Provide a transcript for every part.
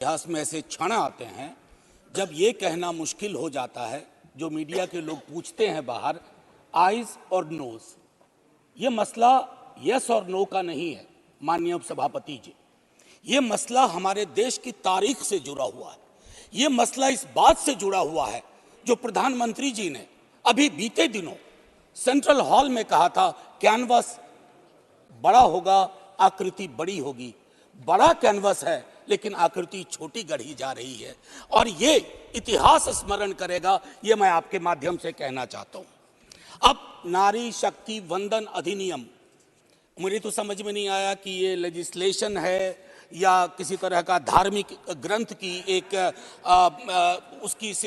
इतिहास में ऐसे क्षण आते हैं जब ये कहना मुश्किल हो जाता है, जो मीडिया के लोग पूछते हैं बाहर, आइज और नोज। ये मसला यस और नो का नहीं है माननीय उपसभापति जी। ये मसला हमारे देश की तारीख से जुड़ा हुआ है। ये मसला इस बात से जुड़ा हुआ है जो प्रधानमंत्री जी ने अभी बीते दिनों सेंट्रल हॉल में कहा था, कैनवस बड़ा होगा, आकृति बड़ी होगी। बड़ा कैनवस है लेकिन आकृति छोटी गढ़ी जा रही है और ये इतिहास स्मरण करेगा, ये मैं आपके माध्यम से कहना चाहता हूं। अब नारी शक्ति वंदन अधिनियम, मुझे तो समझ में नहीं आया कि ये लेजिस्लेशन है या किसी तरह का धार्मिक ग्रंथ की एक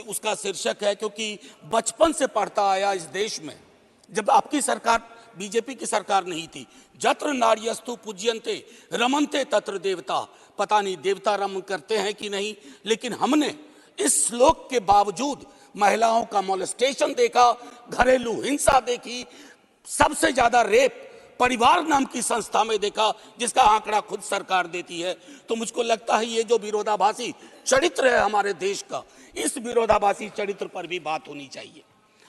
उसका शीर्षक है, क्योंकि बचपन से पढ़ता आया इस देश में। जब आपकी सरकार बीजेपी की सरकार नहीं थी, जत्र नार्यस्तु पूज्यन्ते रमन्ते तत्र देवता, पता नहीं देवता रम करते हैं कि नहीं, लेकिन हमने इस श्लोक के बावजूद महिलाओं का मोलेस्टेशन देखा, घरेलू हिंसा देखी, सबसे ज्यादा रेप परिवार नाम की संस्था में देखा, जिसका आंकड़ा खुद सरकार देती है। तो मुझको लगता है ये जो विरोधाभासी चरित्र है हमारे देश का, इस विरोधाभासी चरित्र पर भी बात होनी चाहिए।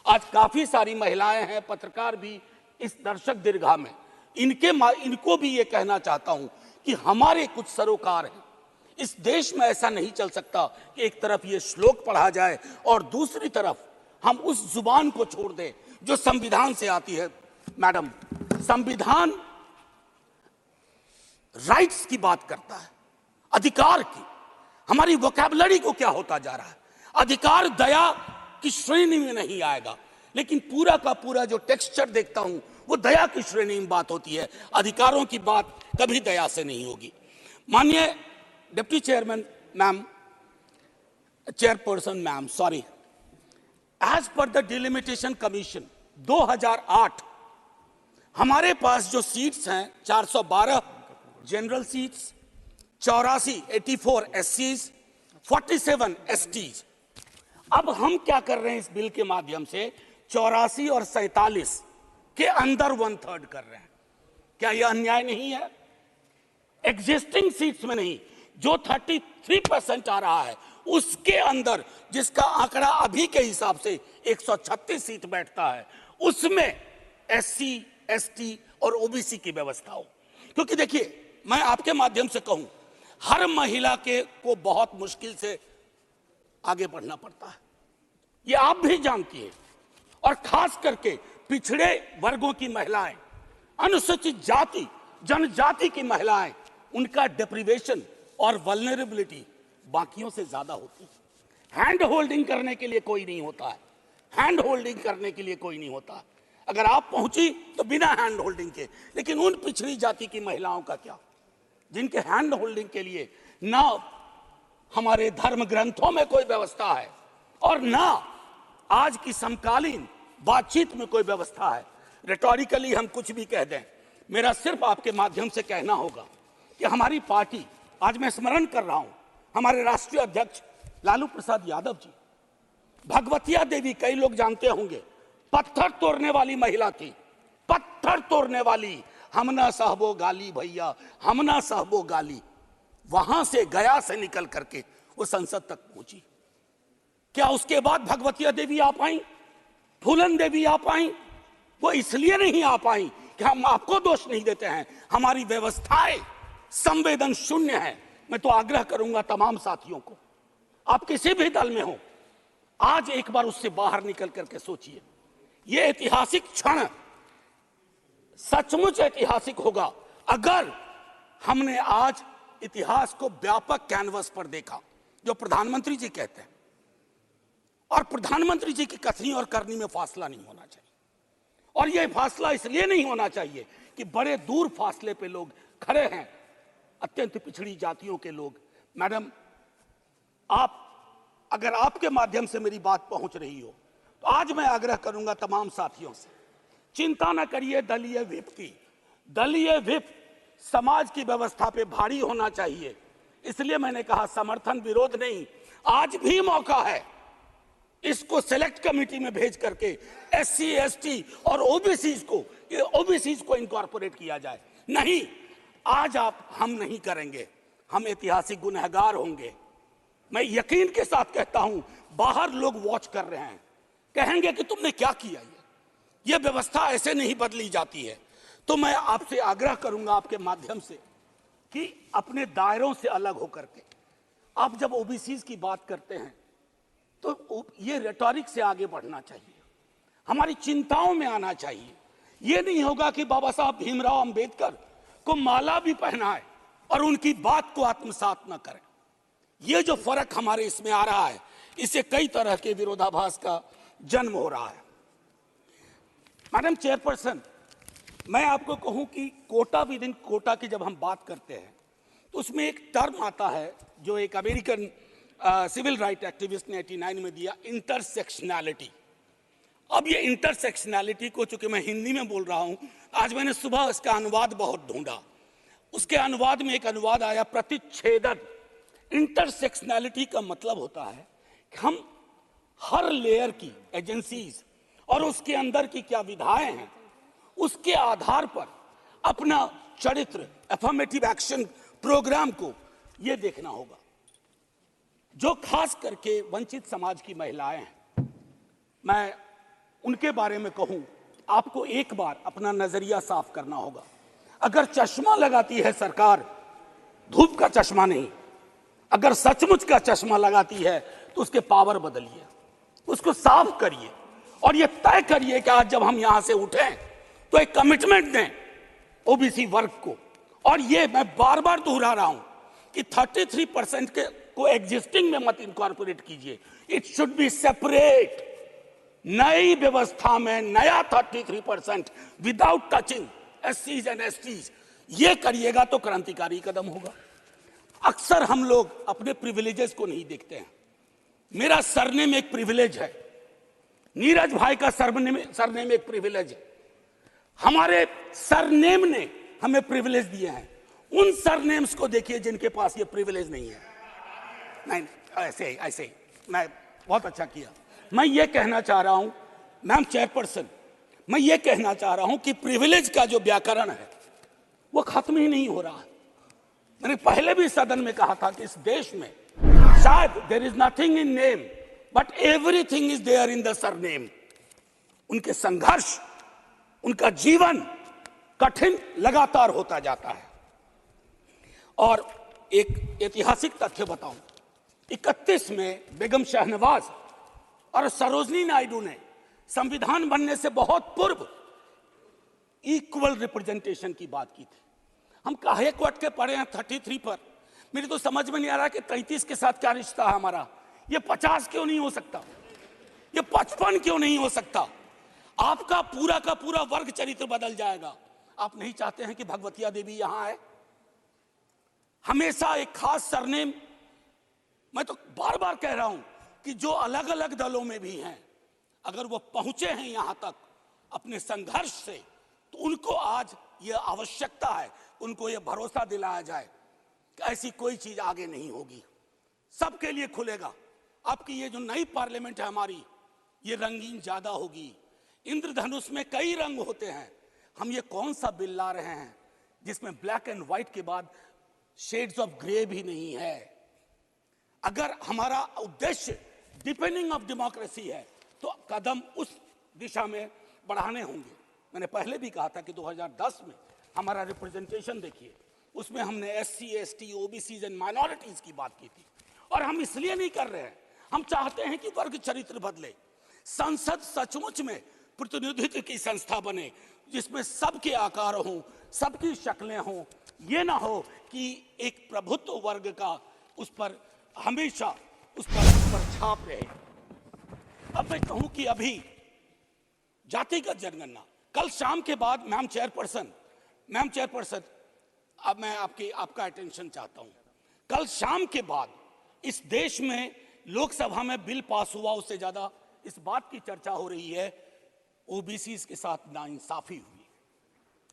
आज काफी सारी महिलाएं हैं, पत्रकार भी इस दर्शक दीर्घा में, इनको भी ये कहना चाहता हूं कि हमारे कुछ सरोकार हैं। इस देश में ऐसा नहीं चल सकता कि एक तरफ ये श्लोक पढ़ा जाए और दूसरी तरफ हम उस जुबान को छोड़ दें जो संविधान से आती है। मैडम, संविधान राइट्स की बात करता है, अधिकार की। हमारी वोकैबुलरी को क्या होता जा रहा है? अधिकार दया की श्रेणी में नहीं आएगा, लेकिन पूरा का पूरा जो टेक्सचर देखता हूं वो दया की श्रेणी में बात होती है। अधिकारों की बात कभी दया से नहीं होगी। माननीय deputy chairman ma'am, chairperson ma'am, sorry, as per the delimitation commission 2008 हमारे पास जो सीट्स हैं 412 जनरल सीट्स, 84 एससीज, 47 एसटीज। अब हम क्या कर रहे हैं इस बिल के माध्यम से? 84 और 47 के अंदर 1/3 कर रहे हैं। क्या यह अन्याय नहीं है? एग्जिस्टिंग सीट्स में नहीं, जो 33% आ रहा है उसके अंदर, जिसका आंकड़ा अभी के हिसाब से 136 सीट बैठता है, उसमें एससी, एसटी और ओबीसी की व्यवस्था हो। क्योंकि देखिए, मैं आपके माध्यम से कहूं, हर महिला को बहुत मुश्किल से आगे बढ़ना पड़ता है, ये आप भी जानती हैं। और खास करके पिछड़े वर्गों की महिलाएं, अनुसूचित जाति जनजाति की महिलाएं, उनका डिप्रिवेशन और वल्नरेबिलिटी बाकियों से ज्यादा होती है। हैंड होल्डिंग करने के लिए कोई नहीं होता है, हैंड होल्डिंग करने के लिए कोई नहीं होता है। अगर आप पहुंची तो बिना हैंड होल्डिंग के, लेकिन उन पिछड़ी जाति की महिलाओं का क्या, जिनके हैंड होल्डिंग के लिए ना हमारे धर्म ग्रंथों में कोई व्यवस्था है और ना आज की समकालीन बातचीत में कोई व्यवस्था है। रेटोरिकली हम कुछ भी कह दें, मेरा सिर्फ आपके माध्यम से कहना होगा कि हमारी पार्टी, आज मैं स्मरण कर रहा हूं हमारे राष्ट्रीय अध्यक्ष लालू प्रसाद यादव जी, भगवतिया देवी, कई लोग जानते होंगे, पत्थर तोड़ने वाली महिला थी, पत्थर तोड़ने वाली। हम ना सहबो गाली भैया, हम ना सहबो गाली। वहां से, गया से निकल करके वो संसद तक पहुंची। क्या उसके बाद भगवतिया देवी आ पाई, फूलन देवी आ पाई? वो इसलिए नहीं आ पाई कि हम आपको दोष नहीं देते हैं, हमारी व्यवस्थाएं संवेदन शून्य है। मैं तो आग्रह करूंगा तमाम साथियों को, आप किसी भी दल में हो, आज एक बार उससे बाहर निकल करके सोचिए। ये ऐतिहासिक क्षण सचमुच ऐतिहासिक होगा अगर हमने आज इतिहास को व्यापक कैनवस पर देखा, जो प्रधानमंत्री जी कहते हैं। और प्रधानमंत्री जी की कथनी और करनी में फासला नहीं होना चाहिए, और यह फासला इसलिए नहीं होना चाहिए कि बड़े दूर फासले पे लोग खड़े हैं, अत्यंत पिछड़ी जातियों के लोग। मैडम, आप, अगर आपके माध्यम से मेरी बात पहुंच रही हो, तो आज मैं आग्रह करूंगा तमाम साथियों से, चिंता न करिए दलीय व्हिप की। दलीय व्हिप समाज की व्यवस्था पे भारी होना चाहिए, इसलिए मैंने कहा समर्थन विरोध नहीं। आज भी मौका है इसको सेलेक्ट कमेटी में भेज करके एससी, एसटी और ओबीसी को इनकॉर्पोरेट किया जाए। नहीं, आज हम नहीं करेंगे, हम ऐतिहासिक गुनहगार होंगे। मैं यकीन के साथ कहता हूं, बाहर लोग वॉच कर रहे हैं, कहेंगे कि तुमने क्या किया। ये व्यवस्था ऐसे नहीं बदली जाती है। तो मैं आपसे आग्रह करूंगा आपके माध्यम से कि अपने दायरों से अलग होकर के आप जब ओबीसी की बात करते हैं तो ये रेटोरिक से आगे बढ़ना चाहिए, हमारी चिंताओं में आना चाहिए। ये नहीं होगा कि बाबा साहब भीमराव अंबेडकर को माला भी पहनाए और उनकी बात को आत्मसात न करें। ये जो फर्क हमारे इसमें आ रहा है, इससे कई तरह के विरोधाभास का जन्म हो रहा है। मैडम चेयरपर्सन, मैं आपको कहूं कि कोटा विद इन कोटा की जब हम बात करते हैं तो उसमें एक टर्म आता है जो एक अमेरिकन सिविल राइट एक्टिविस्ट ने 89 में दिया, इंटरसेक्शनैलिटी। अब ये इंटरसेक्शनैलिटी को, चूंकि मैं हिंदी में बोल रहा हूं, आज मैंने सुबह इसका अनुवाद बहुत ढूंढा। उसके अनुवाद में एक अनुवाद आया, प्रतिच्छेदन। इंटरसेक्शनैलिटी का मतलब होता है कि हम हर लेयर की एजेंसीज और उसके अंदर की क्या विधाएं हैं, उसके आधार पर अपना चरित्र, अफर्मेटिव एक्शन प्रोग्राम को यह देखना होगा। जो खास करके वंचित समाज की महिलाएं हैं, मैं उनके बारे में कहूं, आपको एक बार अपना नजरिया साफ करना होगा। अगर चश्मा लगाती है सरकार, धूप का चश्मा नहीं, अगर सचमुच का चश्मा लगाती है तो उसके पावर बदलिए, उसको साफ करिए और ये तय करिए कि आज जब हम यहां से उठें तो एक कमिटमेंट दें ओबीसी वर्ग को। और ये मैं बार बार दोहरा रहा हूं कि 33% के को एग्जिस्टिंग में मत इनकॉर्पोरेट कीजिए, इट शुड बी सेपरेट। नई व्यवस्था में नया 33% विदाउट टचिंग एससीज एंड एसटीज, ये करिएगा तो क्रांतिकारी कदम होगा। अक्सर हम लोग अपने प्रिविलेजेस को नहीं देखते हैं। मेरा सरनेम एक प्रिविलेज है, नीरज भाई का सरनेम एक प्रिविलेज है। हमारे सरनेम ने हमें प्रिविलेज दिए हैं। उन सरनेम्स को देखिए जिनके पास ये प्रिविलेज नहीं है। नहीं, ऐसे ही मैं बहुत अच्छा किया। मैं ये कहना चाह रहा हूं मैम चेयरपर्सन, मैं ये कहना चाह रहा हूं कि प्रिविलेज का जो व्याकरण है वो खत्म ही नहीं हो रहा है। मैंने पहले भी सदन में कहा था कि इस देश में शायद there is nothing in name but everything is there in the surname. उनके संघर्ष, उनका जीवन कठिन लगातार होता जाता है। और एक ऐतिहासिक तथ्य बताऊं, 31 में बेगम शहनवाज और सरोजनी नायडू ने संविधान बनने से बहुत पूर्व इक्वल रिप्रेजेंटेशन की बात की थी। हम काहे को अटके पड़े हैं 33 पर? मेरी तो समझ में नहीं आ रहा कि 33 के साथ क्या रिश्ता है हमारा। ये 50 क्यों नहीं हो सकता? ये 55 क्यों नहीं हो सकता? आपका पूरा का पूरा वर्ग चरित्र बदल जाएगा। आप नहीं चाहते हैं कि भगवतिया देवी यहां आए? हमेशा एक खास सरनेम। मैं तो बार बार कह रहा हूं कि जो अलग अलग दलों में भी हैं, अगर वो पहुंचे हैं यहां तक अपने संघर्ष से, तो उनको आज ये आवश्यकता है, उनको ये भरोसा दिलाया जाए कि ऐसी कोई चीज आगे नहीं होगी, सबके लिए खुलेगा। आपकी ये जो नई पार्लियामेंट है हमारी, ये रंगीन ज्यादा होगी। इंद्रधनुष में कई रंग होते हैं। हम ये कौन सा बिल ला रहे हैं जिसमें ब्लैक एंड व्हाइट के बाद शेड्स ऑफ ग्रे भी नहीं है? अगर हमारा उद्देश्य डिपेंडिंग ऑफ डेमोक्रेसी है तो कदम उस दिशा में बढ़ाने होंगे। मैंने पहले भी कहा था कि 2010 में हमारा रिप्रेजेंटेशन देखिए, उसमें हमने SC, ST, OBC and minorities की बात की थी। और हम इसलिए नहीं कर रहे हैं, हम चाहते हैं कि वर्ग चरित्र बदले। संसद सचमुच में प्रतिनिधित्व की संस्था बने जिसमें सबके आकार हों, सबकी शक्लें हों। ये ना हो कि एक प्रभुत्व वर्ग का उस पर हमेशा उस पर छाप रहे। अब मैं कहूं कि अभी जातिगत जनगणना कल शाम के बाद, मैम चेयरपर्सन, अब मैं आपका अटेंशन चाहता हूं। कल शाम के बाद इस देश में लोकसभा में बिल पास हुआ, उससे ज्यादा इस बात की चर्चा हो रही है ओबीसी के साथ नाइंसाफी हुई।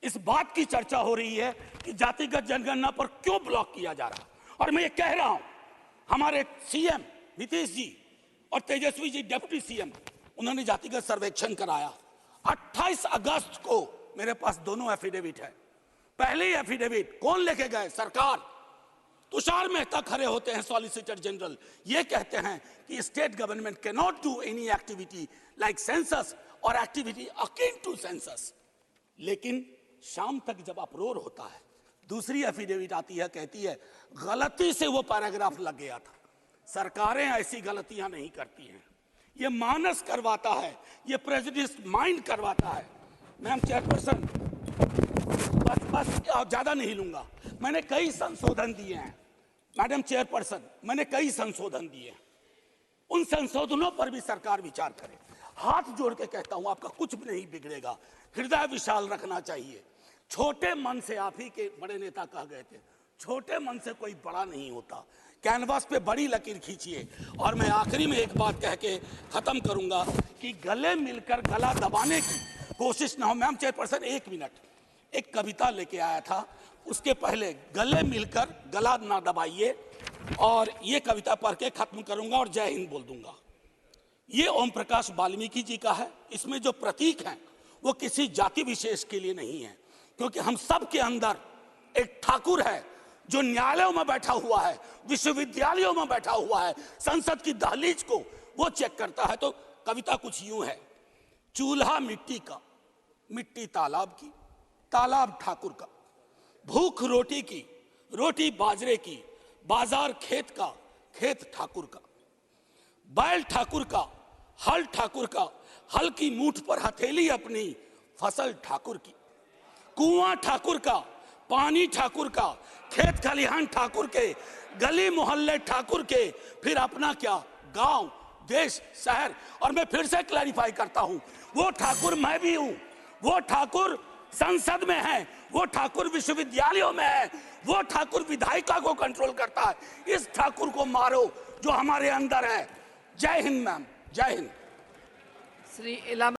इस बात की चर्चा हो रही है कि जातिगत जनगणना पर क्यों ब्लॉक किया जा रहा। और मैं ये कह रहा हूं, हमारे सीएम नीतीश जी और तेजस्वी जी डिप्टी सीएम, उन्होंने जातिगत सर्वेक्षण कराया। 28 अगस्त को मेरे पास दोनों एफिडेविट है। पहले एफिडेविट कौन लेके गए? सरकार। तुषार मेहता खड़े होते हैं सॉलिसिटर जनरल, ये कहते हैं कि state government can not do any activity like census और एक्टिविटी अकिन टू सेंसस। लेकिन शाम तक जब अप्रोर होता है, दूसरी एफिडेविट आती है, कहती है गलती से वो पैराग्राफ लग गया था। सरकारें ऐसी गलतियां नहीं करती हैं, ये मानस करवाता है, ये प्रेजुडिस माइंड करवाता है। मैम चेयरपर्सन, बस ज्यादा नहीं लूंगा। मैंने कई संशोधन दिए हैं मैडम चेयरपर्सन, मैंने कई संशोधन दिए हैं। उन संशोधनों पर भी सरकार विचार करे। हाथ जोड़ के कहता हूं, आपका कुछ भी नहीं बिगड़ेगा, हृदय विशाल रखना चाहिए। छोटे मन से, आप ही के बड़े नेता कह गए थे, छोटे मन से कोई बड़ा नहीं होता। कैनवास पे बड़ी लकीर खींचिए। और मैं आखिरी में एक बात कह के खत्म करूंगा कि गले मिलकर गला दबाने की कोशिश ना हो। मैम चेयरपर्सन, 1 मिनट, एक कविता लेके आया था, उसके पहले गले मिलकर गला ना दबाइए, और ये कविता पढ़ के खत्म करूंगा और जय हिंद बोल दूंगा। ये ओम प्रकाश वाल्मीकि जी का है। इसमें जो प्रतीक हैं वो किसी जाति विशेष के लिए नहीं है, क्योंकि हम सब के अंदर एक ठाकुर है जो न्यायालयों में बैठा हुआ है, विश्वविद्यालयों में बैठा हुआ है, संसद की दहलीज को वो चेक करता है। तो कविता कुछ यूं है, चूल्हा मिट्टी का, मिट्टी तालाब की, तालाब ठाकुर का, भूख रोटी की, रोटी बाजरे की, बाजार खेत का, खेत ठाकुर का, बैल ठाकुर का, हल ठाकुर का, हल की मूठ पर हथेली अपनी, फसल ठाकुर की, कुआं ठाकुर का, पानी ठाकुर का, खेत खलिहान ठाकुर के, गली मोहल्ले ठाकुर के, फिर अपना क्या, गांव, देश, शहर। और मैं फिर से क्लैरिफाई करता हूं, वो ठाकुर मैं भी हूं, वो ठाकुर संसद में है, वो ठाकुर विश्वविद्यालयों में है, वो ठाकुर विधायिका को कंट्रोल करता है। इस ठाकुर को मारो जो हमारे अंदर है। जय हिंद मैम, जय हिंद। श्री इलाम